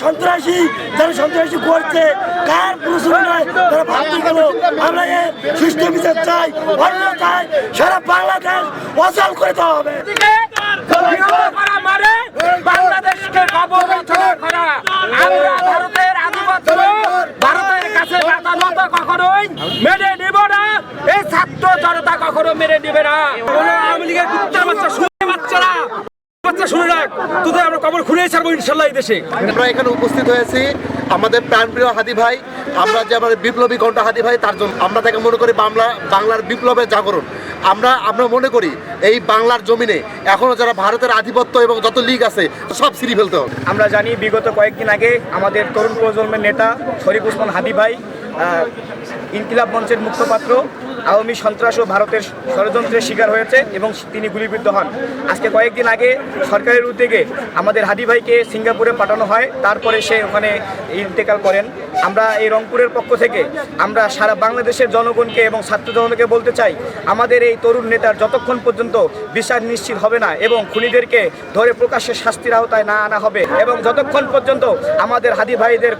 সন্ত্রাসী করছে কার প্রশ্ন নয়, তারা ভাবতে গেল। আমরা এর সুষ্ঠু বিচার চাই, অন্যথায় সারা বাংলাদেশ অচল করে দেওয়া হবে। বাংলাদেশকে আমরা ভারতের আধিপত্য, ভারতের কাছে কখনোই মেনে নিব না। এই ছাত্র জনতা কখনো মেনে নিবে না। আওয়ামী লীগের কুত্তার বাচ্চা বাচ্চারা শুনে রাখ, তোদের আমরা কবর খুঁড়ে ছাড়বো ইনশাল্লাহ এই দেশে। আমরা এখানে উপস্থিত হয়েছি আমাদের প্রাণপ্রিয় হাদি ভাই, আমরা যে আমাদের বিপ্লবী কণ্ঠ হাদি ভাই, তার জন্য আমরা তাকে মনে করি বাংলার বিপ্লবের জাগরণ। আমরা মনে করি এই বাংলার জমিনে এখনো যারা ভারতের আধিপত্য এবং যত লীগ আছে সব সিঁড়ি ফেলতে হবে। আমরা জানি বিগত কয়েকদিন আগে আমাদের তরুণ প্রজন্মের নেতা শরীফ ওসমান হাদি ভাই ইনকিলাব মঞ্চের মুখপাত্র আওয়ামী সন্ত্রাস ও ভারতের ষড়যন্ত্রের শিকার হয়েছে এবং তিনি গুলিবিদ্ধ হন। আজকে কয়েকদিন আগে সরকারের উদ্যোগে আমাদের হাদি ভাইকে সিঙ্গাপুরে পাঠানো হয়, তারপরে সে ওখানে ইন্তেকাল করেন। আমরা এই রংপুরের পক্ষ থেকে আমরা সারা বাংলাদেশের জনগণকে এবং ছাত্র জনতাকে বলতে চাই, আমাদের এই তরুণ নেতার যতক্ষণ পর্যন্ত বিচার নিশ্চিত হবে না এবং খুনিদেরকে ধরে প্রকাশ্যে শাস্তির আওতায় না আনা হবে এবং যতক্ষণ পর্যন্ত আমাদের হাদি ভাইদের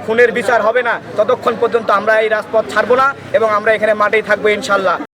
খুনের বিচার হবে না, ততক্ষণ পর্যন্ত আমরা এই রাজপথ ছাড়বো না এবং আমরা এখানে মাঠেই থাকবো ইনশাল্লাহ।